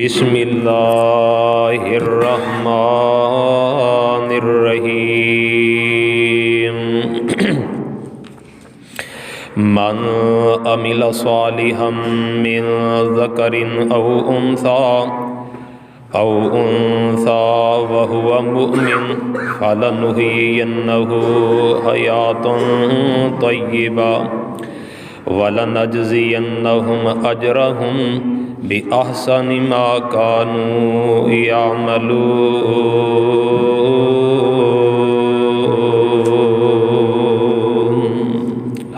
بسم اللہ الرحمن الرحیم من عمل صالحا من ذکر او انثى وهو مؤمن فلنحيينه حياة طيبة وَلَنَجْزِيَنَّهُمْ أَجْرَهُمْ بِأَحْسَنِ مَا كَانُوا يَعْمَلُونَ۔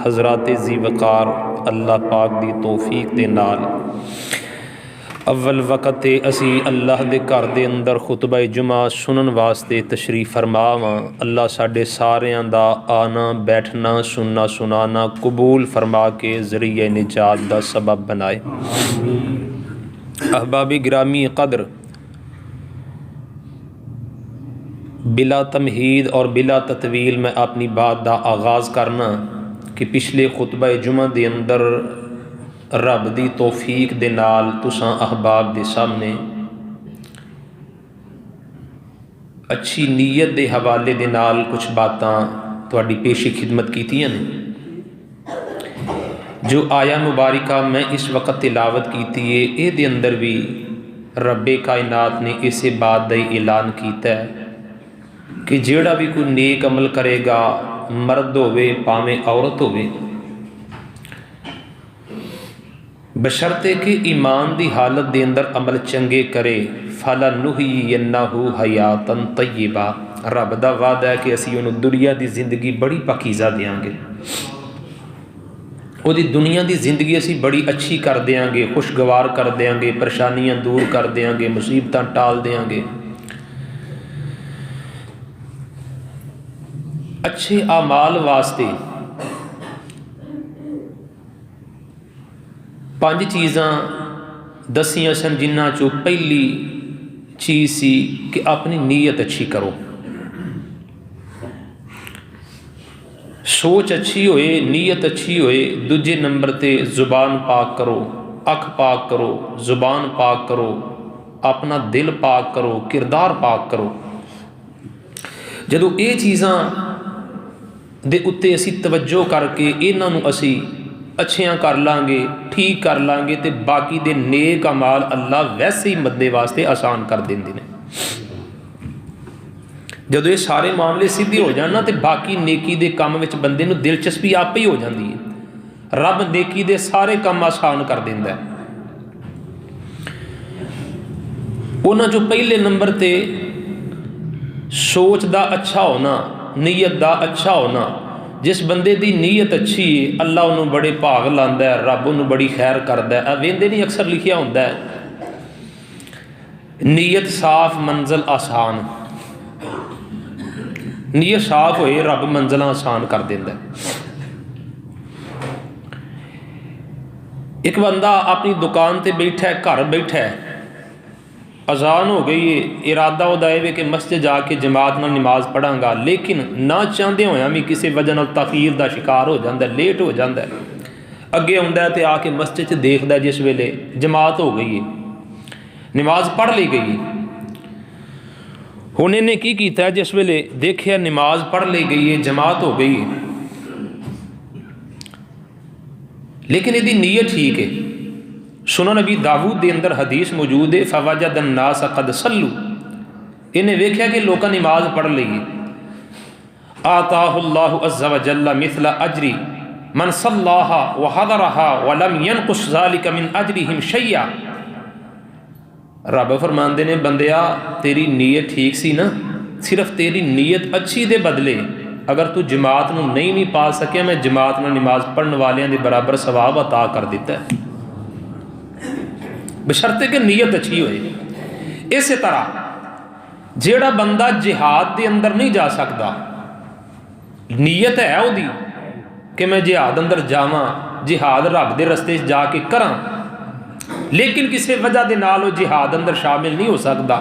حضرات ذی وقار اللہ پاک دی توفیق دے نال اول وقت اسی اللہ دے گھر دے اندر خطبہ جمعہ سنن واسطے تشریف فرماواں۔ اللہ ساڈے ساریاں دا آنا بیٹھنا سننا سنانا قبول فرما کے ذریعہ نجات دا سبب بنائے۔ احباب گرامی قدر، بلا تمہید اور بلا تطویل میں اپنی بات دا آغاز کرنا کہ پچھلے خطبہ جمعہ دے اندر رب دی توفیق دے نال تساں احباب دے سامنے اچھی نیت دے حوالے دے نال کچھ باتاں تواڈی پیشی خدمت کیتیاں نے۔ جو آیا مبارکہ میں اس وقت تلاوت کیتی ہے اے دے اندر بھی رب کائنات نے اسے بات دا اعلان کیتا ہے کہ جیڑا بھی کوئی نیک عمل کرے گا، مرد ہوئے پاویں عورت ہوئے، بشرطے کہ ایمان دی حالت دے اندر عمل چنگے کرے، فَلَنُحْيِيَنَّهُ حَيَاةً طَيِّبَةً۔ رب دا وعدہ ہے کہ اسی انہوں دنیا دی زندگی بڑی پاکیزہ دیاں گے، وہ دی دنیا دی زندگی اسی بڑی اچھی کر دیاں گے، خوشگوار کر دیاں گے، پریشانیاں دور کر دیاں گے، مصیبتاں ٹال دیاں گے۔ اچھے اعمال واسطے پانچ چیزاں دسیاں سن، جنہاں چوں پہلی چیز سی کہ اپنی نیت اچھی کرو، سوچ اچھی ہوئے، نیت اچھی ہوئے۔ دوجے نمبر تے زبان پاک کرو، اکھ پاک کرو، زبان پاک کرو، اپنا دل پاک کرو، کردار پاک کرو۔ جدو یہ چیزاں دے اتے اسی توجہ کر کے انہاں نوں اسی اچھیاں کر لیں گے، ٹھیک کر لیں گے، تے باقی دے نیک اعمال اللہ ویسے ہی مدے واسطے آسان کر دیندے نے۔ جدو یہ سارے معاملے سیدھے ہو جانا تے باقی نیکی دے کام وچ بندے نوں دلچسپی آپ ہی ہو جاندی ہے۔ رب نیکی دے سارے کام آسان کر دیندا ہے۔ انہاں جو پہلے نمبر تے سوچ دا اچھا ہونا، نیت دا اچھا ہونا۔ جس بندے دی نیت اچھی ہے اللہ انہوں بڑے بھاگ لاندا ہے، رب انہوں بڑی خیر کردا ہے۔ ویندے نہیں اکثر لکھیا ہوندا ہے نیت صاف منزل آسان۔ نیت صاف ہوئے رب منزل آسان کر دیندا ہے۔ ایک بندہ اپنی دکان تے بیٹھا ہے، گھر بیٹھا ہے، اذان ہو گئی ہے، ارادہ ہو دائے کہ مسجد جا کے جماعت نہ نماز پڑھاں گا، لیکن نہ چاہتے ہویا بھی کسی وجہ نال تاخیر دا شکار ہو جاندہ ہے، لیٹ ہو جاندہ ہے، اگے ہوندہ ہے تے آ کے مسجد سے دیکھدا ہے جس ویلے جماعت ہو گئی ہے، نماز پڑھ لی گئی ہے۔ انہیں نے کی کیتا ہے جس ویلے دیکھیا نماز پڑھ لی گئی ہے، جماعت ہو گئی ہے، لیکن یہ دی نیت ٹھیک ہے۔ سنن نبی داؤد دے اندر حدیث موجود ہے، فوجد الناس قد صلوا، انہیں ویکھیا کہ لوکاں نماز پڑھ لئی، آتاہ اللہ عز وجل مثل اجر من صلاها وحضرها ولم ينقص ذلك من اجرهم شيئا۔ رب فرماندے نے بندیا تیری نیت ٹھیک سی نا، صرف تیری نیت اچھی دے بدلے اگر تو جماعت نو نہیں بھی پا سکے میں جماعت نو نماز پڑھن والیاں دے برابر ثواب عطا کر دیتا ہے، بشرطے کہ نیت اچھی ہوئے۔ اسی طرح جیڑا بندہ جہاد دے اندر نہیں جا سکتا، نیت ہے او دی کہ میں جہاد اندر جاواں، جہاد رب دے رستے جا کے کراں، لیکن کسی وجہ دے نال وہ جہاد اندر شامل نہیں ہو سکتا۔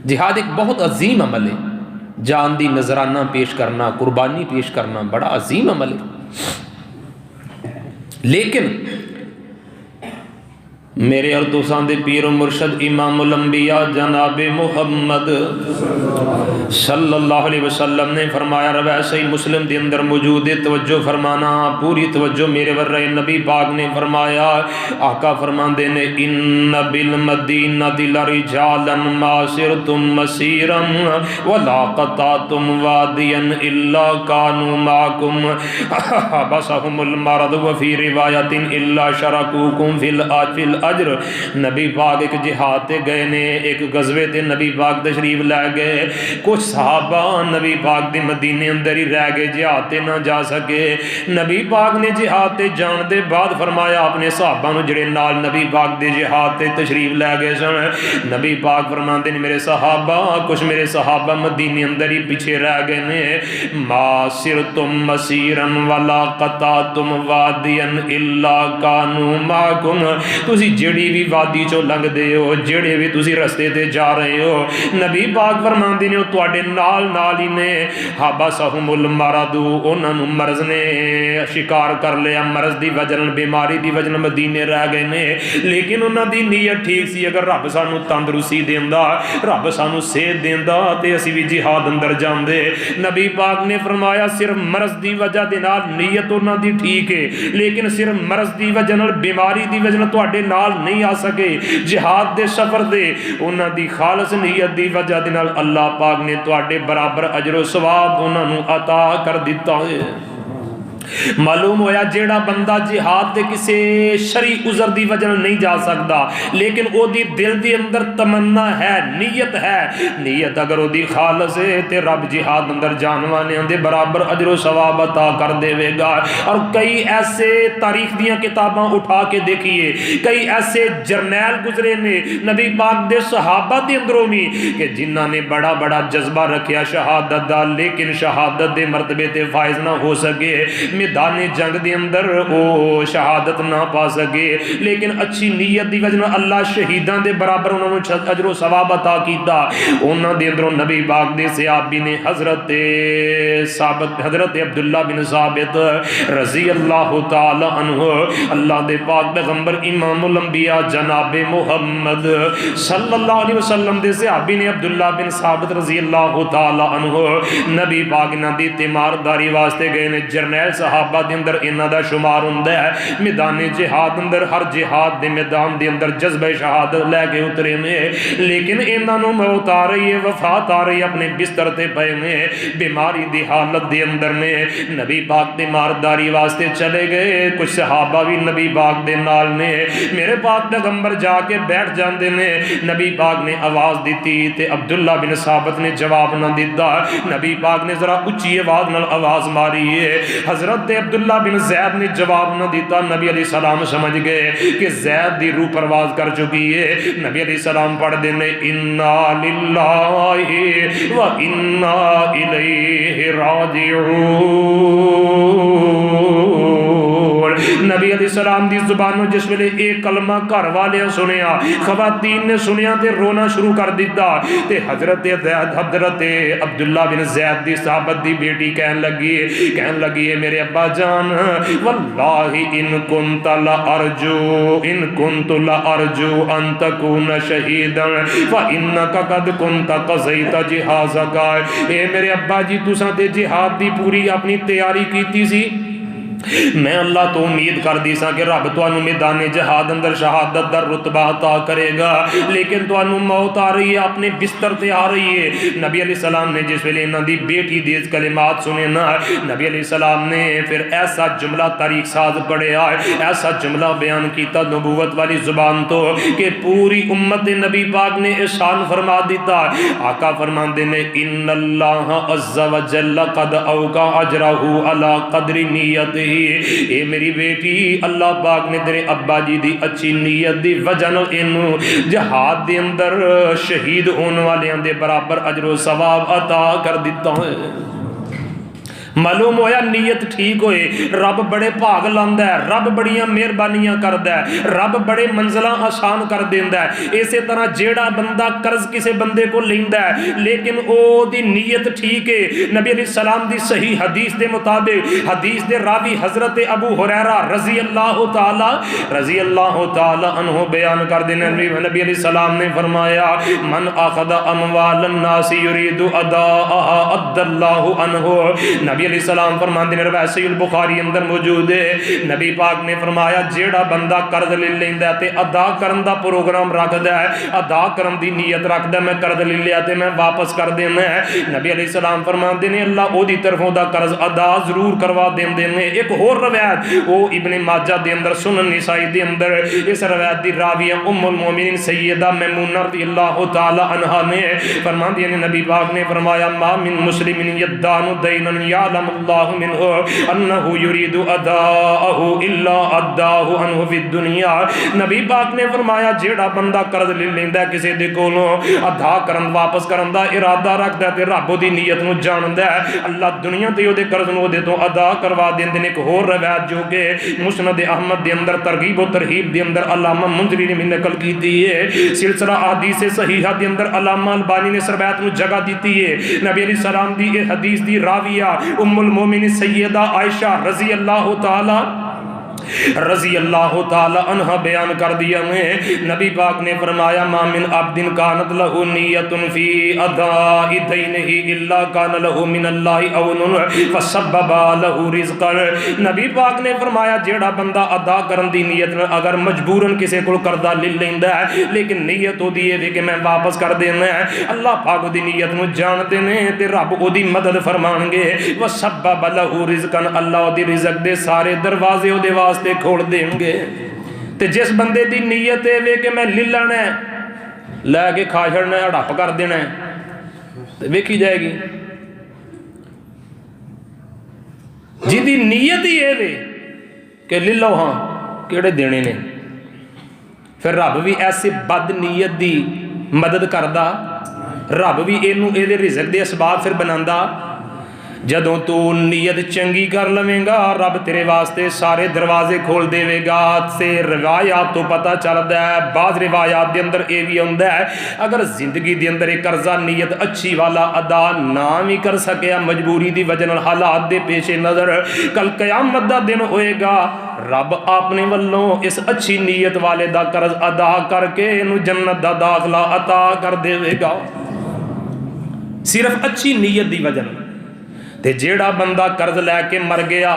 جہاد ایک بہت عظیم عمل ہے، جان دی نذرانہ پیش کرنا، قربانی پیش کرنا بڑا عظیم عمل ہے، لیکن میرے اور تساں دے پیر و مرشد امام الانبیاء جناب محمد صلی اللہ علیہ وسلم نے فرمایا، روایہ صحیح مسلم دے اندر موجود ہے، توجہ فرمانا، پوری توجہ میرے ور رہے، نبی پاک نے فرمایا، آقا فرماندے نے، ان بالمدینۃ لرجالا ما سرتم مسیرا ولا قطعتم وادیا الا كانوا معكم حبسهم المرض وفي روایت الا شركوكم في الاجر۔ نبی پاک ایک جہاد تے گئے نے، ایک غزوے تے نبی پاک تشریف لے گئے، کچھ صحابہ نبی پاک دے مدینے اندر ہی رہ گئے، جہاد تے نہ جا سکے۔ نبی پاک نے جہاد تے جان دے بعد فرمایا اپنے صحابہ نو جڑے نال نبی پاک دے جہاد تے تشریف لے گئے سن، نبی پاک فرماندے نے میرے صحابہ، کچھ میرے صحابہ مدینے اندر ہی پیچھے رہ گئے نے، ما سرتم مسیرا ولا قطعتم وادیا الا كانوا معكم، تسی جڑی بھی وادی چو لنگ دے ہو، جڑے بھی تسی رستے تے جا رہے ہو، نبی پاک فرماندے نے تواڈے نال نال ہی نے، حبسہم المرض، انہاں نو مرض نے شکار کر لیا، مرض دی وجہ نال، بیماری دی وجہ نال مدینے رہ گئے نے، لیکن انہاں دی نیت ٹھیک سی، اگر رب سانو تندرستی دیندا، رب سانو صحت دیندا تے اسی بھی جہاد اندر جاندے۔ نبی پاک نے فرمایا صرف مرض دی وجہ دے نال نیت انہاں دی ٹھیک ہے، لیکن صرف مرض دی وجہ نال، بیماری دی وجہ نال تواڈے نال نہیں آ سکے جہاد دے سفر دے، انہاں دی خالص نیت دی وجہ دے نال اللہ پاک نے تواڈے برابر اجر و ثواب انہاں نو عطا کر دیتا ہے۔ معلوم ہویا جیڑا بندہ جہاد دے کسے شرعی عذر دی وجہ نہیں جا سکتا، لیکن او دی دل دی اندر تمنا ہے، نیت ہے، نیت اگر او دی خالص ہے تے رب جہاد اندر جان والیاں دے برابر اجر و ثواب عطا کر دے گا۔ اور کئی ایسے تاریخ دیاں کتاباں اٹھا کے دیکھیے، کئی ایسے جرنیل گزرے نے نبی پاک دے صحابہ دے اندروں بھی کہ جنہاں نے بڑا بڑا جذبہ رکھیا شہادت دا، لیکن شہادت دے مرتبے تے فائز نہ ہو سکے، میدان جنگ دے اندر او شہادت نہ پا سکے، لیکن اچھی نیت دی وجہ اللہ شہیدان دے برابر انہوں نے اجر و ثواب عطا کیتا۔ انہوں دے اندروں نبی پاک دے صحابی نے حضرت عبداللہ بن ثابت رضی اللہ تعالی عنہ، اللہ دے پاک پیغمبر امام الانبیاء جناب محمد صلی اللہ علیہ وسلم دے صحابی نے عبداللہ بن ثابت رضی اللہ تعالی عنہ، نبی پاک نہ دی تیمارداری واسطے گئے نے، جرنیل صحابہ دے اندر انہاں دا شمار ہوندا ہے، میدان جہاد اندر ہر جہاد دے میدان دے اندر جذبہ شہادت لے کے اترے نے، لیکن انہاں نو موت آ رہی ہے، وفات آ رہی ہے، اپنے بستر تے پئے نے، بیماری دی حالت دے اندر نے، نبی پاک دے مارداری واسطے چلے گئے، کچھ صحابہ بھی نبی پاک دے نال نے، میرے پاک پیغمبر جا کے بیٹھ جاندے نے، نبی پاک نے آواز دیتی تے عبداللہ بن ثابت نے جواب نہ دیتا، نبی پاک نے ذرا اچھی آواز نال آواز ماری ہے، حضرت عبداللہ بن زید نے جواب نہ دیتا، نبی علیہ السلام سمجھ گئے کہ زید دی روح پرواز کر چکی ہے، نبی علیہ السلام پڑھ دینے انا للہ و انا الیہ راجعون۔ نبی علیہ السلام دی زبانوں جس ویلے ایک کلمہ گھر والے سنیا، خواتین نے سنیا تے رونا شروع کر دیتا، تے حضرت عبداللہ بن زید دی صحابت دی بیٹی کہن لگی ہے میرے ابا جان، واللہ ان کنت لارجو ان تکون شہیدا فانک قد کنت قضیت جہازک، اے میرے ابا جی تساں تے جہاد دی پوری اپنی تیاری کیتی سی، میں اللہ تو امید کر دی سا کہ رب توانو میدان جہاد اندر شہادت در رتبہ عطا کرے گا، لیکن توانو موت آ رہی ہے، اپنے بستر تے آ رہی ہے۔ نبی علیہ السلام نے جس ویلے انہاں دی بیٹی دیز کلمات سنے نا، نبی علیہ السلام نے پھر ایسا جملہ تاریخ ساز پڑھیا، ایسا جملہ بیان کیتا نبوت والی زبان تو کہ پوری امت نبی پاک نے احسان فرما دیتا۔ آقا فرماندے نے ان اللہ عز و جل قد اوقع اجرہ علی قدر نیتہ، اے میری بیٹی اللہ پاک نے تیرے ابا جی دی اچھی نیت دی وجہ نال اینو جہاد دے اندر شہید ہونے والیاں دے برابر اجر و ثواب عطا کر دیتا ہے۔ معلوم ہویا نیت ٹھیک ہوئے رب بڑے بھاگ لاندا ہے، رب بڑیاں مہربانیاں کردا ہے، رب بڑے منزلاں آسان کر دیندا ہے۔ اسی طرح جیڑا بندہ قرض کسے بندے کو لیندا ہے لیکن او دی نیت ٹھیک ہے، نبی علیہ السلام دی صحیح حدیث دے مطابق، حدیث دے راوی حضرت ابو ہریرہ رضی اللہ تعالی عنہ بیان کر دینے، نبی علیہ السلام نے فرمایا من اخذ اموال الناس یرید اداءها ادى اللہ عنہ۔ نبی علیہ السلام فرماندے نے، روایت صحیح البخاری اندر موجود ہے، نبی پاک نے فرمایا جیڑا بندہ قرض لے لیندا ہے تے ادا کرن دا پروگرام رکھدا ہے، ادا کرن دی نیت رکھدا ہے، میں قرض لے لیا تے میں واپس کر دینا ہے، نبی علیہ السلام فرماندے نے اللہ او دی طرفوں دا قرض ادا ضرور کروا دیندے نے۔ ایک اور روایت او ابن ماجہ دے اندر، سنن نسائی دے اندر، اس روایت دی راویہ ام المومنین سیدہ میمونہ رضی اللہ تعالی عنہا نے فرماندی نے، نبی پاک نے فرمایا ما من مسلم یدان دینا یعلم اللہ منہ انہ یرید اداءہ الا اداہ عنہ فی الدنیا۔ نبی پاک نے فرمایا جیڑا بندہ قرض لے لیندا ہے کسی دے کولوں، ادا کرن واپس کرن دا ارادہ رکھدا ہے تے رب دی نیت نو جاندا ہے، اللہ دنیا تے او دے قرض نو دے تو ادا کروا دیندے نے۔ ایک اور روایت جو کہ مسند احمد دے اندر ترغیب و ترہیب دے اندر علامہ منذری نے نقل کیتی ہے، سلسلہ احادیث صحیحہ دے اندر علامہ البانی نے اس روایت نو جگہ دیتی ہے۔ نبی علیہ السلام دی یہ حدیث دی راویہ ام المومنین سیدہ عائشہ رضی اللہ تعالی عنہ بیان کر دیا میں، نبی پاک نے فرمایا ما من عبد کانت له نیت فی اداء دینہ الا کان له من اللہ عون فسبب له رزقا۔ نبی پاک نے فرمایا جیڑا بندہ ادا کرن دی نیت میں اگر مجبوراً کسی کو قرضہ لے لیندا ہے لیکن نیت او دی ہے کہ میں واپس کر دینا ہے، اللہ پاک دی نیت نو جانتے نے تے رب او دی مدد فرمان گے، وسبب له رزقا، اللہ دی رزق دے سارے دروازے او دے واسطے کھول دیں گے۔ تے جس بندے دی نیت ہے کہ میں لے لینا ہے، لے کے کھا چھڑنا ہے، ہڑپ کر دینا ہے، تے ویکھی جائے گی۔ جی دی نیت ہی ہے کہ لے لو ہاں کیڑے دینے نے، پھر رب بھی ایسے بد نیت دی مدد کردا، رب بھی اینو اے دے رزق دے اسباب پھر بناندا۔ جدوں تو نیت چنگی کر لویں گا رب تیرے واسطے سارے دروازے کھول دے گا۔ سے روایات تو پتہ چلدا ہے، بعض روایات دے اندر اے بھی ہوندا ہے اگر زندگی دے اندر ایک قرضہ نیت اچھی والا ادا نہ بھی کر سکیا مجبوری دی وجہ نال حالات دے پیش نظر، کل قیامت دا دن ہوئے گا رب اپنے والوں اس اچھی نیت والے دا قرض ادا کر کے انہوں جنت دا داخلہ عطا کر دے گا، صرف اچھی نیت دی وجہ نال۔ تے جیڑا بندہ قرض لے کے مر گیا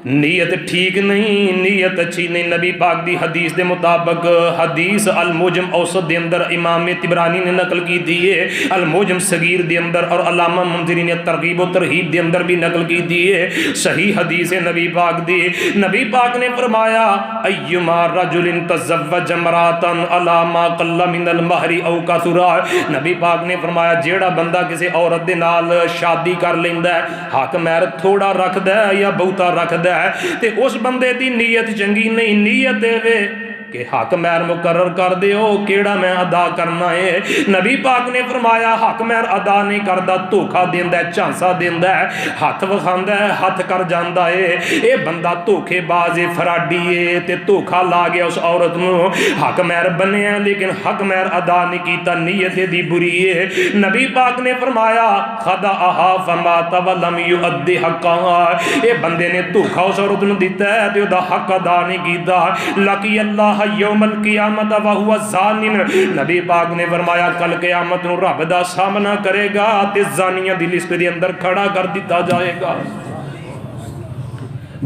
نیت ٹھیک نہیں، نیت اچھی نہیں، نبی پاک دی حدیث دے مطابق، حدیث الموجم اوسط دے اندر امام طبرانی نے نقل کی دیئے، الموجم صغیر دے اندر اور علامہ منذری نے ترغیب و ترہیب دے اندر بھی نقل کی دیئے، صحیح حدیث نبی پاک دی۔ نبی پاک نے فرمایا ایما رجل تزوج امراتا علی ما قل من المہر او کثرا، نبی پاک نے فرمایا جیڑا بندہ کسی عورت دے نال شادی کر لیندا ہے، حق مہر تھوڑا رکھدا ہے یا بہتا رکھدا ہے، تے اس بندے دی نیت چنگی نہیں، نیت دے وے کہ حق مہر مقرر کر دیو کیڑا میں ادا کرنا ہے۔ نبی پاک نے فرمایا حق مہر ادا نہیں کردا، دھوکا دیندا ہے، جھانسا دیندا ہے، ہاتھ وکھاندا ہے، ہاتھ کر جاندا ہے، اے بندہ دھوکے باز فراڈی ہے تے دھوکا لا گیا اس عورت نو، حق مہر بنیا لیکن حق مہر ادا نہیں کیتا، نیت دی بری ہے۔ نبی پاک نے فرمایا خدعها فمات ولم يؤدي حقها، اے بندے نے دھوکا اس عورت نو دیتا ہے تے او دا حق ادا نہیں کیتا، لقی اللہ یوم القیامت وہو زانن، نبی پاک نے فرمایا کل قیامت نو رب دا سامنا کرے گا تے زانیہ دی لسٹ دے اندر کھڑا کر دیتا جائے گا،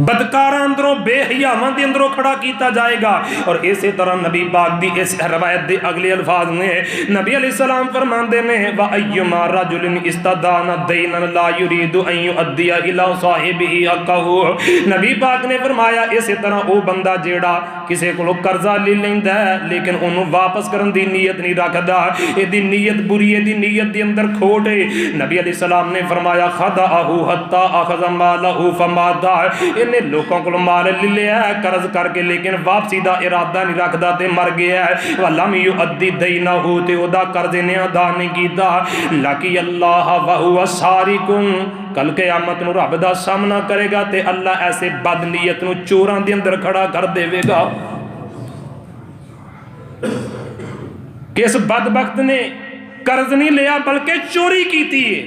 بدکاراں اندروں بے حیاواں دے اندروں کھڑا کیتا جائے گا۔ اور اسی طرح نبی پاک دی اس روایت دے اگلے الفاظ نے نبی علیہ السلام فرماندے نے وَأَيُّمَا رَجُلٍ اسْتَدَانَ دَيْنًا لَا يُرِيدُ أَن يُؤَدِّيَ إِلَىٰ صَاحِبِهِ حَقَّهُ، نبی پاک نے فرمایا اسی طرح او بندہ جیڑا کسی کو قرضہ لے لیندا ہے لیکن انہوں واپس کرن دی نیت نہیں رکھدا، اے دی نیت بری ہے، دی نیت دی اندر کھوٹ ہے، نبی علیہ السلام نے فرمایا خَدَعَهُ حَتَّى أَخَذَ مَالَهُ فَمَاتَ، انہیں لوگوں کو مال لے لیا ہے قرض کر کے لیکن واپسی دا ارادہ نہیں رکھدا تے مر گیا ہے ولم یؤدی دینہ تے او دا قرض نے ادا نہیں کیتا لکی اللہ وہو سارکم کل قیامت نو رب دا سامنا کرے گا تے اللہ ایسے بد نیت نو چوراں دے اندر کھڑا کر دے گا کہ اس بدبخت نے قرض نہیں لیا بلکہ چوری کیتی ہے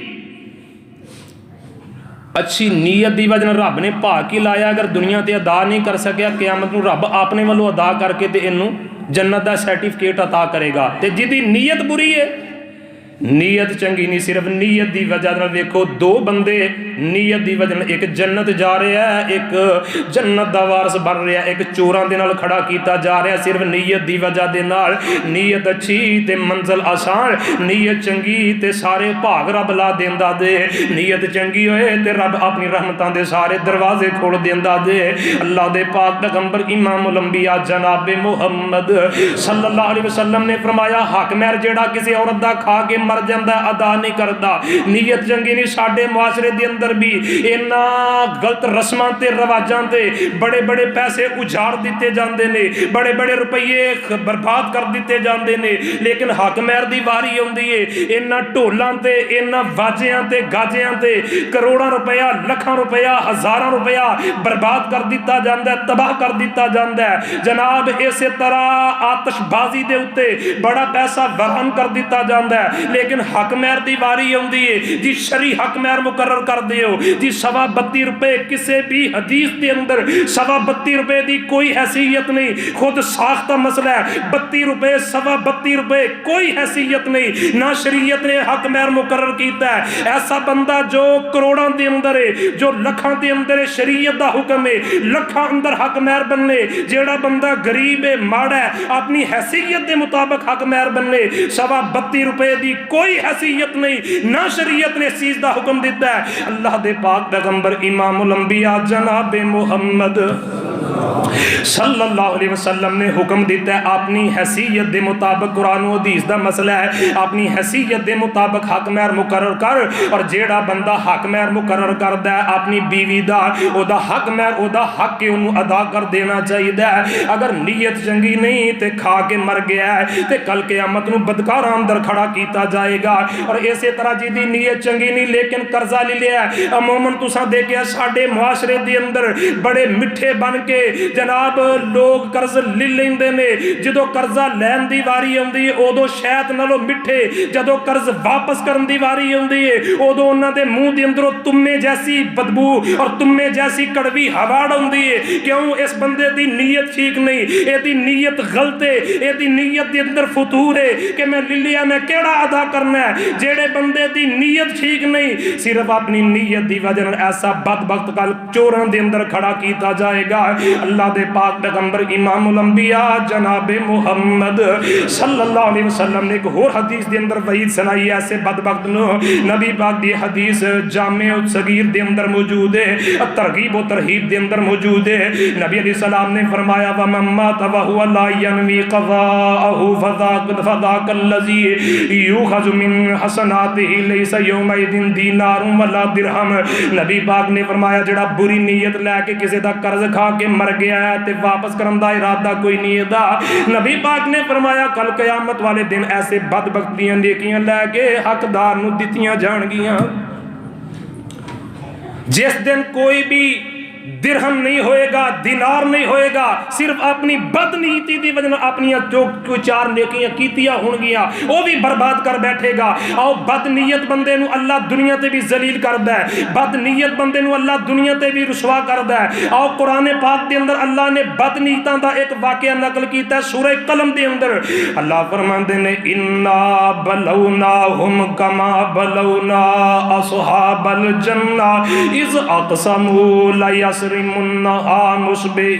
اچھی نیت دی وجہ رب نے پاک ہی لایا اگر دنیا تے ادا نہیں کر سکیا قیامت نو رب اپنے والوں ادا کر کے تے انہوں جنت دا سرٹیفکیٹ عطا کرے گا تے جدی نیت بری ہے نیت چنگی نہیں صرف نیت دی وجہ نال ویکھو دو بندے نیت دی وجہ ایک جنت جا رہا ہے ایک جنت دا وارث بن رہا ہے ایک چوراں دے نال کھڑا کیتا جا رہا ہے صرف نیت دی وجہ دے نال نیت اچھی تے منزل آسان نیت چنگی تے سارے بھاگ رب لا دیندا دے نیت چنگی ہوئے تے رب اپنی رحمتاں دے سارے دروازے کھول دیندا دے اللہ دے پاک پیغمبر امام الانبیاء جناب محمد صلی اللہ علیہ وسلم نے فرمایا حق مہر جیڑا کسی عورت دا کھا کے مر جاندہ ادا نہیں کردا نیت چنگی نہیں ساڈے معاشرے دے اندر بھی اینا غلط رسماں تے رواجاں تے بڑے بڑے پیسے اجاڑ دیتے جاندے نے بڑے بڑے روپیے برباد کر دیتے جاندے نے لیکن حق مہر دی واری ہوندی ہے اینا ٹولاں تے اینا واجیاں تے گاجیاں تے کروڑاں روپیہ لکھاں روپیہ ہزاراں روپیہ برباد کر دیتا جاندہ ہے تباہ کر دیتا جاندہ ہے جناب اسی طرح آتش بازی دے اتے بڑا پیسہ برہم کر دیتا جاندہ ہے لیکن حق مہر دی واری ہوندی ہے جی شرعی حق مہر مقرر کر دیو جی 32 روپے کسے بھی حدیث دے اندر 32 روپے دی کوئی حیثیت نہیں خود ساختہ مسئلہ ہے 32 روپے 32 روپے کوئی حیثیت نہیں نہ شریعت نے حق مہر مقرر کیتا ہے ایسا بندہ جو کروڑاں دے اندر ہے جو لکھاں دے اندر ہے شریعت دا حکم ہے لکھاں اندر حق مہر بننے جیڑا بندہ غریب ہے ماڑا ہے اپنی حیثیت دے مطابق حق مہر بننے 32 روپے دی کوئی حیثیت نہیں نہ شریعت نے اس چیز دا حکم دیتا ہے اللہ دے پاک پیغمبر امام الانبیاء جناب محمد صلی اللہ علیہ وسلم نے حکم دیتا ہے اپنی حیثیت دے مطابق قرآن و حدیث دا مسئلہ ہے اپنی حیثیت دے مطابق حق مہر مقرر کر اور جیڑا بندہ حق مہر مقرر کردا ہے اپنی بیوی دا او دا حق مہر او دا حق کے انہوں ادا کر دینا چاہیے ہے اگر نیت چنگی نہیں تے کھا کے مر گیا ہے تے کل قیامت نو بدکار اندر کھڑا کیتا جائے گا اور اسی طرح جی دی نیت چنگی نہیں لیکن قرضہ لے لیا ہے عموماً تساں دیکھیا ساڈے معاشرے دے اندر بڑے مٹھے بن کے جناب لوگ قرض لے لیندے نے جدو قرضہ لین دی واری ہوندی ہے اودو شاید نالو مٹھے جدو قرض واپس کرن دی واری ہوندی ہے اودو انہاں دے منہ دے اندروں تمے جیسی بدبو اور تمے جیسی کڑوی ہواڑ ہوندی ہے کیوں اس بندے دی نیت ٹھیک نہیں اے دی نیت غلط ہے اے دی نیت دے اندر فتور ہے کہ میں لے لیا میں کیڑا ادا کرنا ہے جیڑے بندے دی نیت ٹھیک نہیں صرف اپنی نیت دی وجہ ایسا بدبخت کل چوراں دے اندر کھڑا کیتا جائے گا اللہ دے پاک پیغمبر امام الانبیاء جناب محمد صلی اللہ علیہ وسلم نے ایک اور حدیث دے اندر وعید سنائی ہے ایسے بدبخت نو نبی پاک دی حدیث جامع صغیر دے اندر موجود ہے ترغیب و ترہیب دے اندر موجود ہے نبی علیہ السلام نے فرمایا وَمَن مَّاتَ وَهُوَ لَا يَنْوِي قَضَاءَهُ فَذَاكَ الَّذِي يُؤْخَذُ مِنْ حَسَنَاتِهِ لَيْسَ يَوْمَئِذٍ دِینَارٌ وَلَا دِرْہَمٌ نبی پاک نے فرمایا جڑا بری نیت لے کے کسی دا قرض کھا کے مر گیا ہے تے واپس کرن دا ارادہ کوئی نہیں دا نبی پاک نے فرمایا کل قیامت والے دن ایسے بدبخت دیاں نیکیاں لے کے حقدار نو دتیاں جان گیاں جس دن کوئی بھی درہم نہیں ہوئے گا دینار نہیں ہوئے گا صرف اپنی بد نیتی دی وجہ اپنی جو چار نیکیاں کیتیاں ہون گیاں وہ بھی برباد کر بیٹھے گا اور بد نیت بندے نو اللہ دنیا تے بھی ذلیل کردا ہے بد نیت بندے نو اللہ دنیا تے بھی رسوا کردا ہے اور قرآن پاک دے اندر اللہ نے بد نیتاں دا ایک واقعہ نقل کیتا ہے سورہ قلم دے اندر اللہ فرماندے نے انا بلوناہم کما بلونا اصحاب الجنہ اذ اقسموا لا يسرمنها مصبحين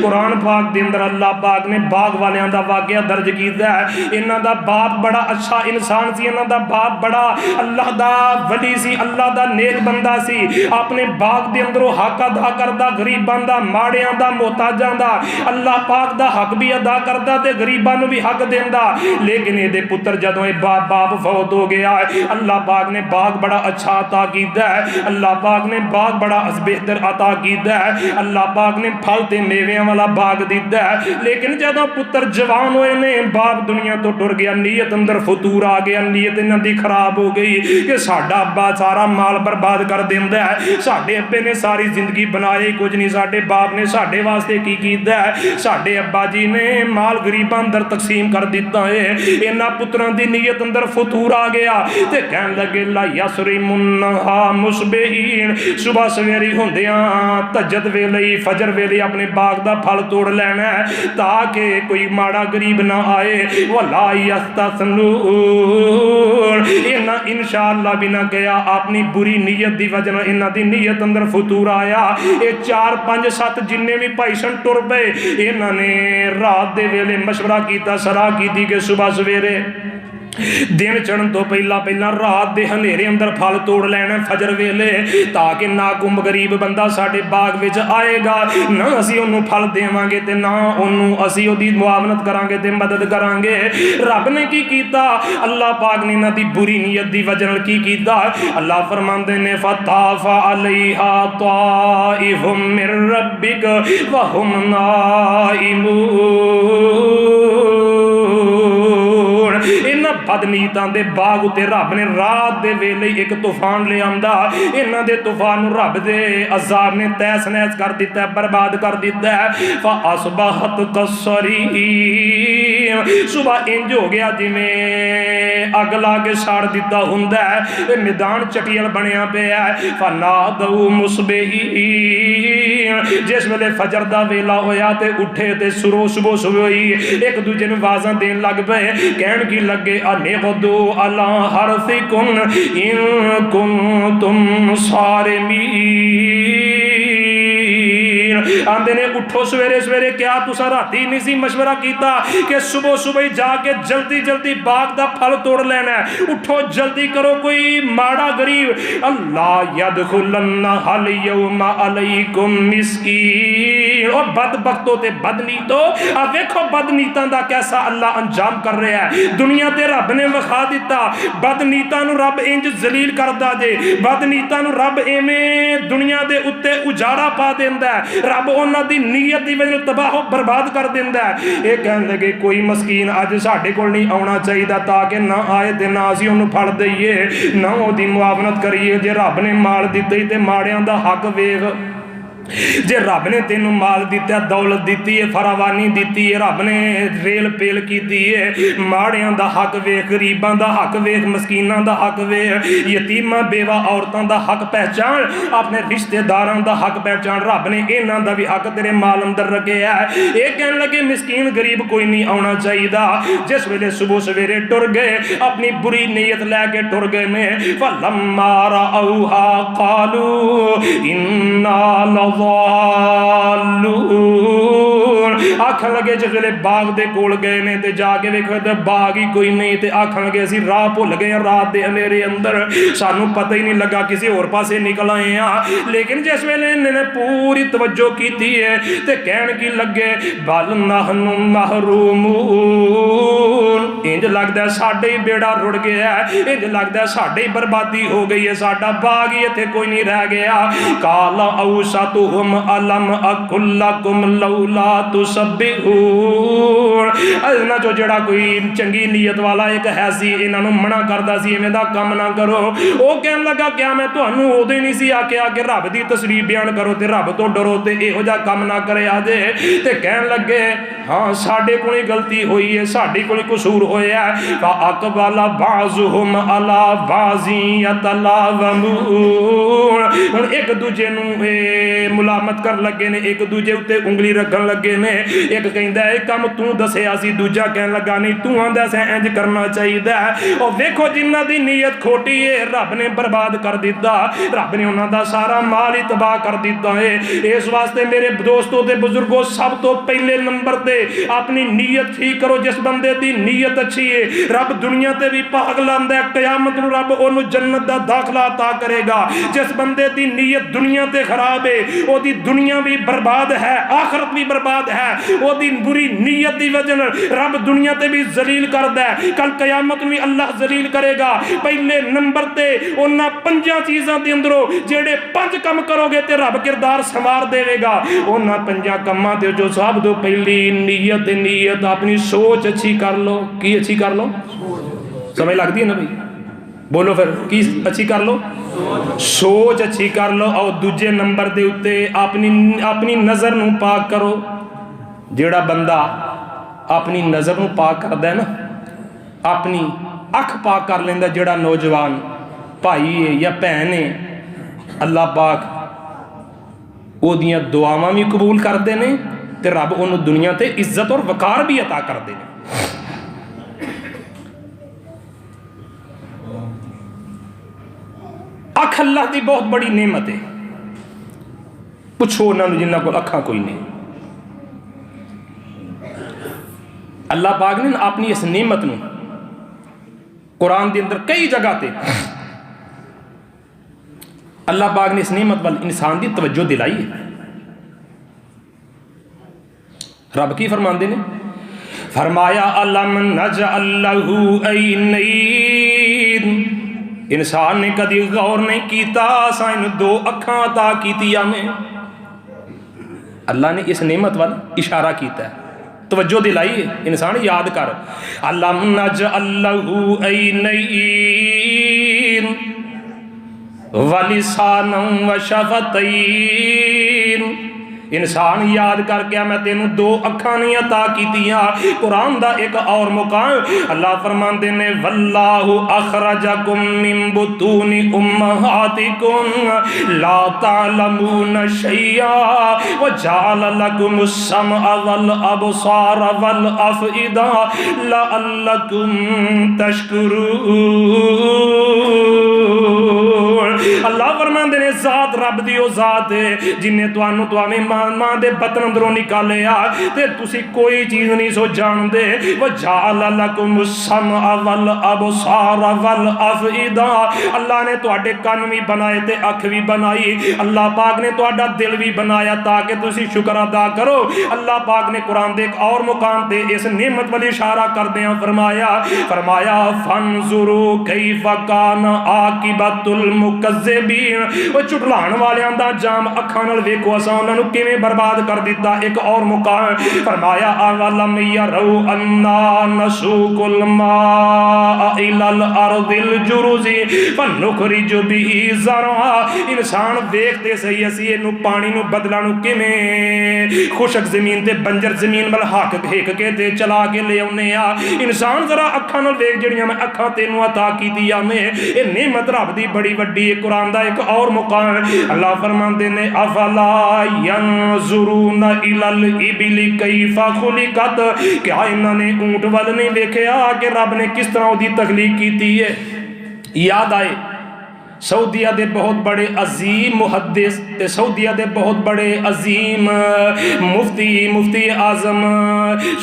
قرآن پاک دے اندر اللہ پاک نے باغ والیاں دا واقعہ درج کیتا ہے. انہاں دا باپ بڑا اچھا انسان سی, انہاں دا باپ بڑا اللہ دا ولی سی, اللہ دا نیک بندہ سی. اپنے باغ دے اندروں حق ادا کردا غریباں دا, ماڑیاں دا, محتاجاں دا. اللہ پاک دا حق بھی ادا کردا تے غریباں نوں بھی حق دیندا. لیکن اے دے پتر جدوں اے باپ فوت ہو گیا ہے, اللہ پاک نے باغ بڑا اچھا عطا کیتا ہے, اللہ پاک نے باغ بڑا بہتر عطا کیتا ہے, اللہ پاک نے پھل تے میویاں والا باغ دیتا ہے. لیکن جدوں پتر جوان ہوئے نے, باپ دنیا تو ٹر گیا, نیت اندر فتور آ گیا, نیت انہاں دی خراب ہو گئی کہ ساڈا ابا سارا مال برباد کر دیندا ہے, ساڈے ابے نے ساری زندگی بنایا ہی کچھ نہیں, ساڈے باپ نے ساڈے واسطے کی کیتا ہے, ساڈے ابا جی نے مال غریباں اندر تقسیم کر دیتا ہے. انہاں پتراں دی نیت اندر فتور آ گیا تے کہن لگے لا یسرمنھا مصبحین, صبح سویری ہوندیاں تہجد ویلے فجر ویلے اپنے باغ دا پھل توڑ لینا ہے تاکہ کوئی ماڑا غریب نہ آئے. ولا یستثنون, انہاں انشاءاللہ بھی نہ گیا, اپنی بری نیت دی وجہ نال انہاں دی نیت اندر فتور آیا. اے 4 5 7 جننے بھی بھائی سن ٹر پئے, انہاں نے رات دے ویلے مشورہ کیتا, صلاح کیتی کہ صبح سویرے دن چڑھن تو پہلا رات دے ہنیرے اندر پھل توڑ لینا فجر ویلے, تاکہ نہ کوئی غریب بندہ ساڈے باغ وچ آئے گا, نہ اسی اونوں پھل دیواں گے تے نہ اونوں اسی اودی معاونت کران گے تے مدد کران گے. رب نے کی کیتا, اللہ پاک نے انہاں دی بری نیت دی وجہ نال کی کیتا, اللہ فرماندے نے فطاف علیہا طائف من ربک وہم نائمون. انہاں بدنیتاں دے باغ تے رب نے رات دے ویلے ایک طوفان لے آندا, انہاں دے طوفان نوں رب دے عذاب نے تہس نہس کر دیتا ہے, برباد کر دیتا ہے. فاصبحت کالصریم, صبح انج ہو گیا جویں اگ لا کے ساڑ دیتا ہوندا ہے, میدان چٹیل بنیا پیا ہے. فنادوا مصبحین, جس ویلے فجر دا ویلا ہویا تے اٹھے تے صبح ہوئی, ایک دوجے نوں آوازاں دین لگ پئے, کہن کی لگے انغدو علی حرثکم ان کنتم صارمین. آندے نے اٹھو سویرے کیا تسا راتی نہیں سی مشورہ کیتا کہ صبح جا کے جلدی باغ دا پھل توڑ لینا ہے, اٹھو جلدی کرو, کوئی ماڑا غریب. اللہ یدخلن الیوم علیکم مسکین. اور بدبختو تے بدنیتو, اب ویکھو بدنیتاں دا کیسا اللہ انجام کر رہا ہے. دنیا تے رب نے وکھا دیتا, بدنیتاں نو رب انج ذلیل کردا جے, بدنیتاں نو رب ایویں دنیا دے اوتے اجاڑا پا دیندا ہے, رب انہاں دی نیت دی وجہ تباہ و برباد کر دیندا ہے. اے کہن لگے کوئی مسکین اج ساڈے کول نہیں آونا چاہیے تاکہ نہ آئے تے نہ اسی اونوں پھڑ دئیے, نہ اودی معاونت کریے. جے رب نے مال دتے تے ماڑیاں دا حق ویکھ, جے رب نے تینوں مال دیتا ہے, دولت دیتی ہے, فراوانی دیتی ہے, رب نے ریل پیل کیتی ہے, ماڑیاں دا حق ویکھ, غریباں دا حق ویکھ, مسکیناں دا حق ویکھ, یتیماں بیوہ عورتاں دا حق پہچان, اپنے رشتہ داراں دا حق پہچان. رب نے انہاں دا بھی حق تیرے مال اندر رکھیا ہے. اے کہن لگے مسکین غریب کوئی نہیں آنا چاہیے. جس ویلے صبح سویرے ٹر گئے, اپنی بری نیت لے کے ٹر گئے نے. فلما رأوها قالوا انا آکھن لگے جس ویلے باغ دے کول گئے نے تے جا کے ویکھو تے باغ ہی کوئی نہیں, تے آکھن لگے اسی راہ بھول گئے رات دے اندھیرے اندر, سانوں پتہ ہی نہیں لگا کسی اور پاسے نکل آئے ہیں. لیکن جس ویلے انہوں نے پوری توجہ کیتی ہے تے کہن کی لگے بل نحن محرومون, انج لگدا ہے ساڈے ہی بیڑا رڑ گیا ہے, انج لگدا ہے ساڈے ہی بربادی ہو گئی ہے, ساڈا باغ ہی ایتھے کوئی نہیں رہ گیا. قال اوسطهم الم اقل لکم لولا تسبحون. انہاں جو جڑا کوئی چنگی نیت والا ایک ہے سی, انہاں نوں منع کردا سی ایویں دا کم نہ کرو. او کہن لگا کیا میں تانوں اودے نہیں سی آکھیا کہ رب دی تصویر بیان کرو تے رب تو ڈرو تے ایہو جا کم نہ کرے آجے. تے کہن لگے ہاں ساڈے کول غلطی ہوئی ہے, ساڈے کول قصور ہویا فَأَقْبَلَ بَعْضُهُمْ عَلَى بَعْضٍ يَتَلَاوَمُونَ ہن ایک دوجے نو ملامت کر لگے نے ایک دوجے اتے انگلی رکھن لگے نے ایک کہندا ہے کم تو دسیا سی دوجا کہن لگا نہیں تو آندا سی انج کرنا چاہیے اور ویکھو جنہاں دی نیت کھوٹی ہے رب نے برباد کر دیتا رب نے انہاں دا سارا مال ہی تباہ کر دیتا ہے اس واسطے میرے دوستوں تے بزرگوں سب تو پہلے نمبر تے اپنی نیت ٹھیک کرو جس بندے دی نیت اچھی ہے رب دنیا تے بھی پاک لاندا ہے قیامت نو رب اونوں جنت دا داخلہ عطا کرے گا جس بندے دی نیت دنیا تے خراب ہے او دی دنیا بھی برباد ہے آخرت بھی برباد ہے او دی بری نیت دی وجہ رب دنیا تے بھی ذلیل کردا ہے کل قیامت میں اللہ ذلیل کرے گا پہلے نمبر تے انہاں پنجاں چیزاں دے اندروں جڑے 5 کم کرو گے تے رب کردار سنوار دے گا انہاں 5 کماں تے جو سب تو پہلی نیت اپنی سوچ اچھی کر لو کی اچھی کر لو سمجھ لگتی ہے نا بھائی بولو پھر کی اچھی کر لو سوچ اچھی کر لو اور دوجے نمبر دے اتے اپنی نظر نو پاک کرو جیڑا بندہ اپنی نظر نو پاک کردا ہے نا اپنی اکھ پاک کر لیندا جیڑا نوجوان بھائی ہے یا بہن ہے اللہ پاک او دیاں دعاواں بھی قبول کردے نے تے رب انہوں دنیا تے عزت اور وقار بھی عطا کردے نے اکھ اللہ دی بہت بڑی نعمت ہے پوچھو انہوں نے جنہاں کو اکھاں کوئی نہیں اللہ پاک نے اپنی اس نعمت نو قرآن دے اندر کئی جگہ تے اللہ پاک نے اس نعمت وال انسان دی توجہ دلائی ہے رب کی فرماندے نے فرمایا علم نجعل لہ عینین انسان نے کدی غور نہیں کیتا سائن 2 اکھاں عطا کیتیاں میں اللہ نے اس نعمت وال اشارہ کیتا ہے توجہ دلائی ہے انسان یاد کر علم نجعل لہ عینین ولسانا وشفتین انسان یاد کر کے میں تینوں 2 اکھاں نہیں عطا کیتیاں قرآن دا ایک اور مقام اللہ فرماندے نے واللہ اخرجکم من بطون امہاتکم لا تعلمون شیئا وجعل لکم السمع والابصار والافئدہ لعلکم تشکرون اللہ فرماندے نے ذات رب دی او ذات ہے جن نے توانوں تواویں ماں دے بطن اندروں نکالے تے تسی کوئی چیز نہیں سو جان دے وَجَعَلَ لَكُمُ السَّمْعَ وَالْأَبْصَارَ وَالْأَفْئِدَةَ اللہ نے تواڈے کان بھی بنائے تے اکھ بھی بنائی اللہ پاک نے تواڈا دل بھی بنایا تاکہ تسی شکر ادا کرو اللہ پاک نے قرآن دے ایک اور مقام تے اس نعمت والی اشارہ کردیاں فرمایا فَانْظُرُوا كَيْفَ كَانَ عَاقِبَةُ الْمُكَذِّبِينَ وہ چٹلان والیاں دا جام اکھاں نال ویکھو اساں انہاں نوں کیویں برباد کر دیتا ایک اور مقام فرمایا اولم یروا انا نسوق الماء الى الارض الجرز فنخرج به زرعا انسان دیکھتے صحیح اسی نو پانی نو بدلا نو کیویں خشک زمین تے بنجر زمین ول ہک کے تے چلا کے لے اونے انسان ذرا اکھاں نال ویکھ جڑیاں میں اکھاں تینوں عطا کیتیاں میں اے نعمت رب دی بڑی وڈی ہے قرآن دا ایک اور مقام اللہ فرماندے نے افلا ینظرون الی الابل کیف خلقت کیا انہوں نے اونٹ وال نہیں دیکھا کہ رب نے کس طرح دی تخلیق کی ہے یاد آئے سعودیہ دے بہت بڑے عظیم محدث تے سعودیہ دے بہت بڑے عظیم مفتی اعظم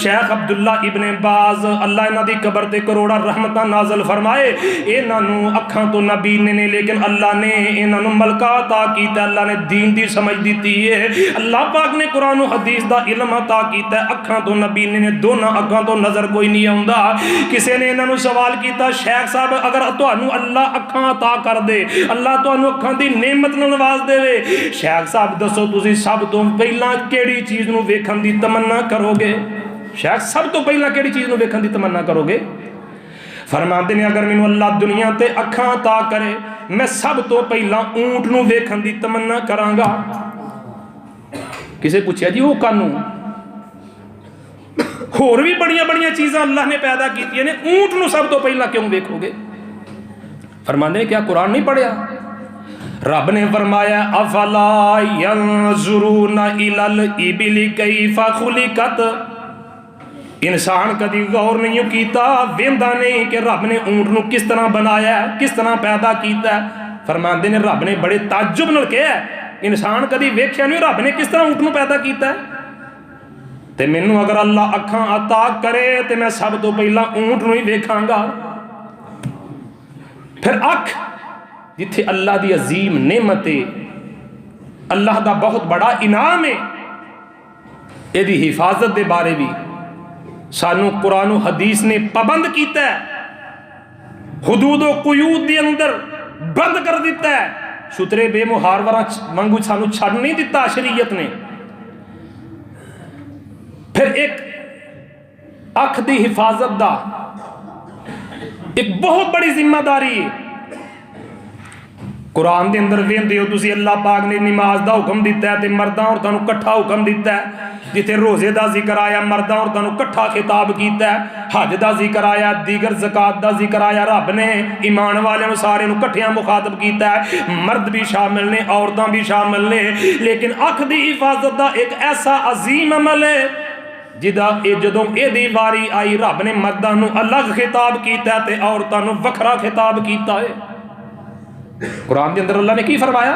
شیخ عبداللہ ابن باز اللہ انہاں دی قبر تے کروڑا رحمتاں نازل فرمائے انہاں نو اکھاں تو نبی نے لیکن اللہ نے انہاں نو ملکہ عطا کیتا اللہ نے دین دی سمجھ دیتی ہے اللہ پاک نے قرآن و حدیث دا علم عطا کیتا اکھاں تو نبی نے دونوں اکھاں تو نظر کوئی نہیں آوندا کسی نے انہاں نو سوال کیتا شیخ صاحب اگر تانوں اللہ اکھاں عطا کر دے اللہ تو انہوں اکھاں دی نعمت نو نواز دے وے شیخ صاحب دسو تسی سب تو پہلا کیڑی چیز نو ویکھن دی تمنا کرو گے شیخ سب تو پہلا کیڑی چیز نو ویکھن دی تمنا کرو گے فرماندے نے اگر مینوں اللہ دنیا تے اکھاں عطا کرے میں سب تو پہلا اونٹ نو ویکھن دی تمنا کراں گا کسے پوچھیا جی وہ کانوں ਹੋਰ بھی ਬੜੀਆਂ ਬੜੀਆਂ ਚੀਜ਼ਾਂ ਅੱਲਾਹ ਨੇ ਪੈਦਾ ਕੀਤੀਆਂ ਨੇ, ਊਂਟ ਨੂੰ ਸਭ ਤੋਂ ਪਹਿਲਾਂ ਕਿਉਂ ਵੇਖੋਗੇ? ਫਰਮਾਉਂਦੇ ਨੇ ਕਿਆ ਕੁਰਾਨ ਨਹੀਂ ਪੜਿਆ? ਰੱਬ ਨੇ ਫਰਮਾਇਆ ਅਫਲਾ ਯਨਜ਼ੁਰੂਨਾ ਇਲਲ ਇਬਿਲ ਕੈਫਾ ਖੁਲਿਕਤ। ਇਨਸਾਨ ਕਦੀ ਗੌਰ ਨਹੀਂ ਕੀਤਾ, ਵੇਂਦਾ ਨਹੀਂ ਕਿ ਰੱਬ ਨੇ ਊਂਟ ਨੂੰ ਕਿਸ ਤਰ੍ਹਾਂ ਬਣਾਇਆ, ਕਿਸ ਤਰ੍ਹਾਂ ਪੈਦਾ ਕੀਤਾ। ਫਰਮਾਉਂਦੇ ਨੇ ਰੱਬ ਨੇ ਬੜੇ ਤਾਜੁਬ ਨਾਲ ਕਿਹਾ, ਇਨਸਾਨ ਕਦੀ ਵੇਖਿਆ ਨਹੀਂ ਰੱਬ ਨੇ ਕਿਸ ਤਰ੍ਹਾਂ ਊਂਟ ਨੂੰ ਪੈਦਾ ਕੀਤਾ। ਤੇ ਮੈਨੂੰ ਅਗਰ ਅੱਲਾਹ ਅੱਖਾਂ ਅਤਾ ਕਰੇ ਤੇ ਮੈਂ ਸਭ ਤੋਂ ਪਹਿਲਾਂ ਊਂਟ ਨੂੰ ਹੀ ਵੇਖਾਂਗਾ। ਫਿਰ ਅੱਖ ਜਿੱਥੇ ਅੱਲਾਹ ਦੀ ਅਜ਼ੀਮ ਨਿਮਤ ਹੈ, ਅੱਲਾਹ ਦਾ ਬਹੁਤ ਬੜਾ ਇਨਾਮ ਹੈ, ਇਹਦੀ ਹਿਫਾਜ਼ਤ ਦੇ ਬਾਰੇ ਵੀ ਸਾਨੂੰ ਕੁਰਾਨ و ਹਦੀਸ ਨੇ ਪਾਬੰਦ ਕੀਤਾ ਹੈ, ਹਦੂਦ و ਕੁਯੂਦ ਦੇ ਅੰਦਰ ਬੰਦ ਕਰ ਦਿੱਤਾ ਹੈ। ਸ਼ੁਤਰੇ ਬੇਮੁਹਾਰਵਰਾਂ ਵਾਂਗੂ ਸਾਨੂੰ ਛੱਡ ਨਹੀਂ ਦਿੱਤਾ ਸ਼ਰੀਅਤ ਨੇ। ਫਿਰ ਇੱਕ ਅੱਖ ਦੀ ਹਿਫਾਜ਼ਤ ਦਾ ਇੱਕ ਬਹੁਤ ਬੜੀ ਜ਼ਿੰਮੇਦਾਰੀ ਹੈ। ਕੁਰਾਨ ਦੇ ਅੰਦਰ ਵੇਖਦੇ ਹੋ ਤੁਸੀਂ, ਅੱਲਾਹ ਪਾਕ ਨੇ ਨਮਾਜ਼ ਦਾ ਹੁਕਮ ਦਿੱਤਾ ਹੈ ਤੇ ਮਰਦਾਂ ਔਰਤਾਂ ਨੂੰ ਇਕੱਠਾ ਹੁਕਮ ਦਿੱਤਾ ਹੈ। ਜਿੱਥੇ ਰੋਜ਼ੇ ਦਾ ਜ਼ਿਕਰ ਆਇਆ, ਮਰਦਾਂ ਔਰਤਾਂ ਨੂੰ ਇਕੱਠਾ ਖਿਤਾਬ ਕੀਤਾ ਹੈ। ਹਜ ਦਾ ਜ਼ਿਕਰ ਆਇਆ, ਦੀਗਰ ਜ਼ਕਾਤ ਦਾ ਜ਼ਿਕਰ ਆਇਆ, ਰੱਬ ਨੇ ਈਮਾਨ ਵਾਲਿਆਂ ਨੂੰ ਸਾਰਿਆਂ ਨੂੰ ਇਕੱਠਿਆਂ ਮੁਖਾਤਬ ਕੀਤਾ ਹੈ। ਮਰਦ ਵੀ ਸ਼ਾਮਿਲ ਨੇ, ਔਰਤਾਂ ਵੀ ਸ਼ਾਮਿਲ ਨੇ। ਲੇਕਿਨ ਅੱਖ ਦੀ ਹਿਫਾਜ਼ਤ ਦਾ ਇੱਕ ਐਸਾ ਅਜ਼ੀਮ ਅਮਲ ਹੈ ਜਿਹਦਾ ਜਦੋਂ ਇਹਦੀ ਵਾਰੀ ਆਈ, ਰੱਬ ਨੇ ਮਰਦਾਂ ਨੂੰ ਅਲੱਗ ਖਿਤਾਬ ਕੀਤਾ ਤੇ ਔਰਤਾਂ ਨੂੰ ਵੱਖਰਾ ਖਿਤਾਬ ਕੀਤਾ ਹੈ। ਕੁਰਾਨ ਦੇ ਅੰਦਰ ਅੱਲਾਹ ਨੇ ਕੀ ਫਰਮਾਇਆ?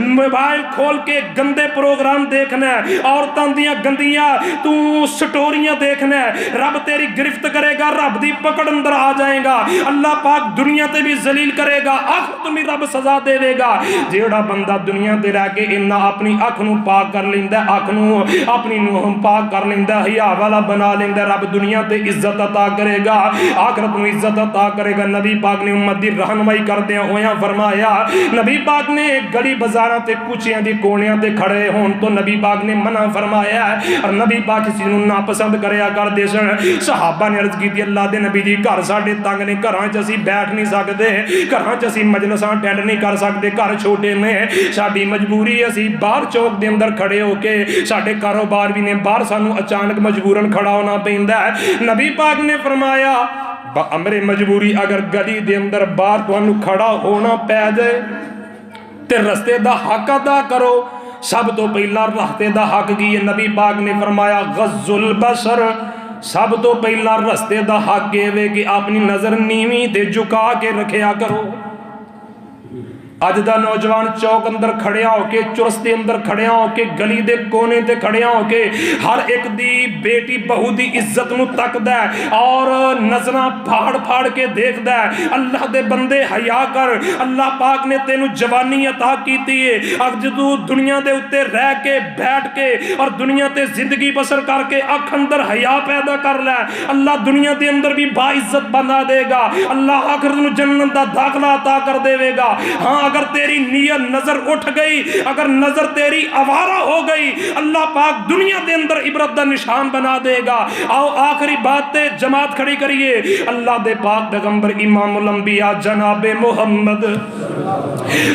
موبائل کھول کے گندے پروگرام دیکھنا ہے، عورتاں دیاں گندیاں تو سٹوریاں دیکھنا ہے، رب تیری گرفت کرے گا، رب دی پکڑ اندر آ جائے گا، اللہ پاک دنیا تے بھی ذلیل کرے گا، آخرت میں رب سزا دے دے گا۔ جیڑا بندہ دنیا تے رہ کے انہاں اپنی اکھ نو پاک کر لیندا ہے، اکھ نو اپنی نو پاک کر لیندا ہے، حیا والا بنا لیندا ہے، رب دنیا تے عزت عطا کرے گا، آخرت میں عزت عطا کرے گا۔ نبی پاک نے امت دی رہنمائی کردیاں ہویاں فرمایا، نبی پاک نے گلی بازاراں تے کوچیاں دی کونیاں تے کھڑے ہون تو نبی پاک نے منع فرمایا ہے، اور نبی پاک کسی نوں ناپسند کریا کردے سن۔ صحابہ نے عرض کیتی اللہ دے نبی جی گھر ساڈے تنگ نے، گھراں چ اسی بیٹھ نہیں سکدے، گھراں چ اسی مجلساں اٹینڈ نہیں کر سکدے، گھر چھوٹے نے، ساڈی مجبوری اسی باہر چوک دے اندر کھڑے ہو کے، ساڈے کاروبار بھی نے باہر سانوں اچانک مجبوراً کھڑا ہونا پیندا ہے۔ نبی پاک نے فرمایا امر مجبوری اگر گلی دے اندر باہر تانوں کھڑا ہونا پے جائے تے رستے دا حق ادا کرو۔ سب تو پہلا رستے دا حق کی ہے، نبی پاک نے فرمایا غض البصر، سب تو پہلا رستے دا حق ہے کہ اپنی نظر نیویں تے جھکا کے رکھیا کرو۔ اج دا نوجوان چوک اندر کھڑیا ہو کے، چرس دے اندر کھڑیا ہو کے، گلی دے کونے تے کھڑیا ہو کے ہر ایک دی بیٹی بہو دی عزت نو تکدا ہے اور نظراں پھاڑ پھاڑ کے دیکھدا ہے۔ اللہ دے بندے حیا کر، اللہ پاک نے تینو جوانی عطا کیتی ہے، اب جدوں دنیا دے اوتے رہ کے بیٹھ کے اور دنیا تے زندگی بسر کر کے اکھ اندر حیا پیدا کر لے، اللہ دنیا دے اندر بھی با عزت بنا دے گا، اللہ آخرت نو جنت دا داخلہ عطا کر دے گا۔ ہاں اگر تیری نیت نظر اٹھ گئی، اگر نظر تیری آوارہ ہو گئی، اللہ پاک دنیا دے اندر عبرت دا نشان بنا دے گا۔ آؤ آخری بات تے جماعت کھڑی کریے، اللہ دے پاک پیغمبر امام الانبیاء جناب محمد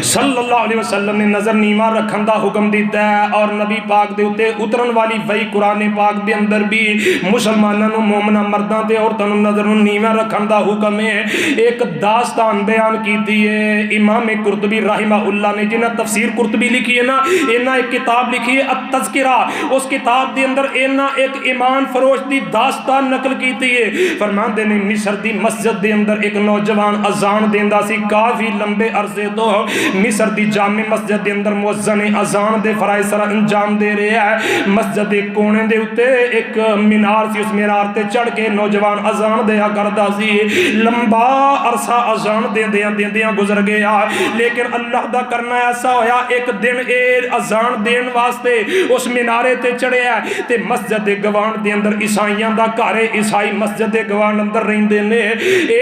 صلی اللہ علیہ وسلم نے نظر نیما رکھن دا حکم دیتا ہے، اور نبی پاک دے اتے اترن والی وہی قرآن پاک دے اندر بھی مسلمانوں مومنہ مرداں تے عورتاں نظر نیما رکھن دا حکم ہے۔ ایک داستان بیان کیتی ہے امام قرطبی رحمہ اللہ نے، جنہاں تفسیر قرطبی لکھی ہے نا، انہاں ایک کتاب لکھی ہے التذکرہ، اس کتاب دے اندر انہاں ایک ایمان فروش دی داستان نقل کیتی ہے۔ فرماندے نے مصر دی مسجد دے اندر ایک نوجوان اذان دیندا سی، کافی لمبے عرصے تو مصر دی جامع مسجد دے اندر مؤذن اذان دے فرائض سر انجام دے رہا ہے۔ مسجد دے کونے دے اوتے ایک مینار سی، اس مینار تے چڑھ کے نوجوان اذان دیا کردا سی، لمبا عرصہ اذان دیندیاں گزر گیا، لیکن اللہ دا کرنا ایسا ہویا ایک دن اے اذان دین واسطے اس مینارے تے چڑھیا تے مسجد دے گوان دے اندر عیسائیاں دا گھر ہے، عیسائی مسجد دے گوان اندر رہندے نے۔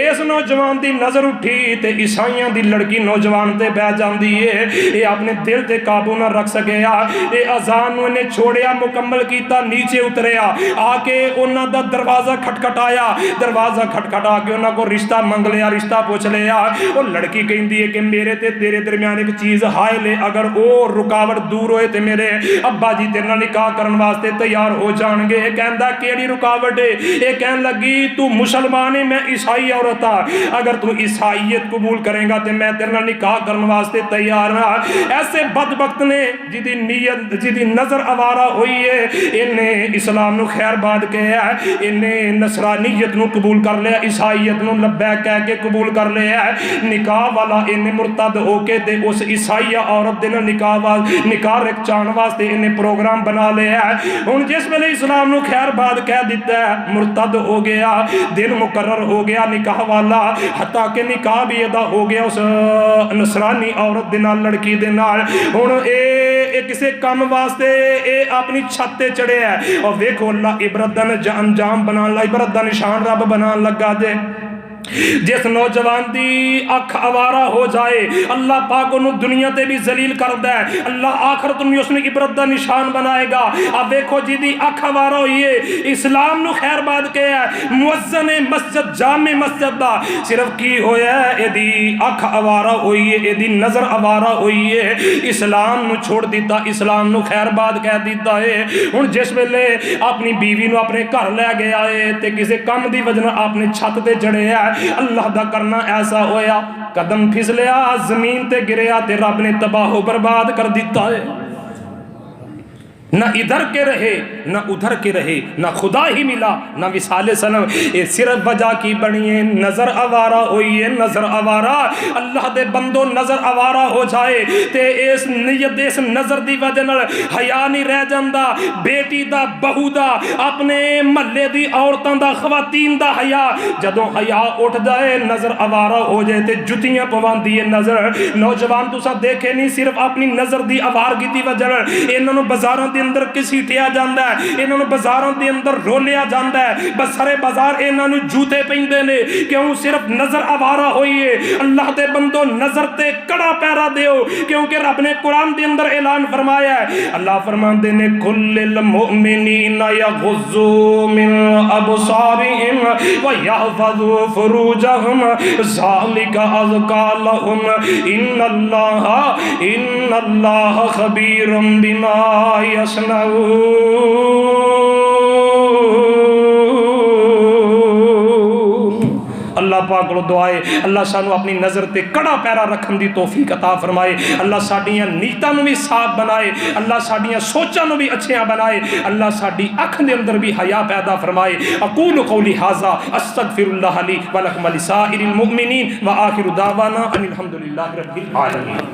اس نوجوان دی نظر اٹھی تے عیسائیاں دی لڑکی نوجوان تے بیٹھ جاندی ہے، اے اپنے دل تے قابو نہ رکھ سکیا، اے اذان نو نے چھوڑیا، مکمل کیتا، نیچے اتریا، آ کے انہاں دا دروازہ کھٹکھٹایا، دروازہ کھٹکھٹا کے انہاں کو رشتہ منگ لیا، رشتہ پوچھ لیا۔ وہ لڑکی کہندی ہے کہ میرے تے تیرے درمیان ایک چیز حائل ہے، اگر او رکاوٹ دور ہوئے تے میرے ابا جی تیرے نال نکاح کرن واسطے تیار ہو جان گے۔ کہندا کیڑی رکاوٹ ہے؟ اے کہن لگی تو مسلمان ہے، میں عیسائی عورت ہاں، اگر تو عیسائیت قبول کرے گا تے میں تیرے نال نکاح کرن واسطے تیار ہاں۔ ایسے بدبخت نے جدی نیت جدی نظر آوارہ ہوئی ہے، انہیں اسلام نو خیر باد کہیا ہے، انہیں نصرانیت نو قبول کر لیا، عیسائیت نو لبیک کہہ کے قبول کر لیا ہے۔ نکاح والا انہیں مرتد ہو کے تے اس عیسائی عورت دے نال نکاح رکھچان واسطے انہیں پروگرام بنا لیا ہے۔ ہن جس ویلے اسلام نو خیر باد کہہ دیتا ہے، مرتد ہو گیا، دن مقرر ہو گیا نکاح والا، حتیٰ کہ نکاح بھی ادا ہو گیا اس نصرانی عورت دے نال، لڑکی دے نال۔ ہن اے کسے کام واسطے اے اپنی چھت تے چڑھے ہے، اور ویکھو اللہ عبرت دا انجام بنان لگا، عبرت دا نشان رب بنان لگا دے۔ جس نوجوان دی اکھ آوارہ ہو جائے اللہ پاک انہوں دنیا تے بھی ذلیل کر دے، اللہ آخرت میں اس نے عبرت دا نشان بنائے گا۔ اب دیکھو جی دی اکھ آوارہ ہوئی ہے، اسلام نو خیر بات کہا ہے، مؤذن مسجد جامع مسجد دا صرف کی ہویا ہے، اے دی اکھ آوارہ ہوئی ہے، اے دی نظر آوارہ ہوئی ہے، اسلام نو چھوڑ دیتا، اسلام نو خیر بات کہہ دیتا ہے۔ ہن جس ویلے اپنی بیوی نو اپنے گھر لے گیا ہے تے کسے کم دی وجہ اپنے چھت تے چڑھے ہے، اللہ دا کرنا ایسا ہویا، قدم پھسلیا، زمین تے گریا تے رب نے تباہ و برباد کر دیتا ہے۔ نہ ادھر کے رہے نہ ادھر کے رہے، نہ خدا ہی ملا نہ وصال سلام، یہ صرف وجہ کی بنی ہے نظر آوارہ ہوئی ہے، نظر آوارہ۔ اللہ دے بندو نظر آوارہ ہو جائے تے اس نیت اس نظر دی وجہ نال حیا نہیں رہ جاندا، بیٹی دا بہو دا اپنے محلے دی عورتاں دا خواتین دا حیا، جدوں حیا اٹھ جائے نظر آوارہ ہو جائے تے جتیاں پواندی ہے نظر۔ نوجوان تساں دیکھے نہیں صرف اپنی نظر دی آوارگی دی وجہ نال انہاں نوں بازاراں دے اندر کسیٹیا جاندا ہے، انہاں نوں بازاراں دے اندر رولیا جاندا ہے، بس سارے بازار انہاں نوں جوتے پیندے نے، کیوں؟ صرف نظر آوارہ ہوئی ہے۔ اللہ دے بندو نظر تے کڑا پیرا دیو، کیونکہ رب نے قرآن دے اندر اعلان فرمایا ہے، اللہ فرماندے نے کل المؤمنین یغضوا من ابصارہم ویحفظوا فروجہم ذالک ازکی لہم ان اللہ خبیر بما یصنعون۔ اللہ پاک کو دعائے اللہ سانو اپنی نظر تے کڑا پیرا رکھن دی توفیق عطا فرمائے، اللہ ساڈیاں نیتاں نو بھی صاف بنائے، اللہ ساڈیاں سوچاں نو بھی اچھیاں بنائے، اللہ ساڈی اکھ دے اندر بھی حیا پیدا فرمائے۔ اقول قولی ھذا استغفر اللہ لی ولکم ولسائر المؤمنین وآخر دعوانا ان الحمدللہ رب العالمین۔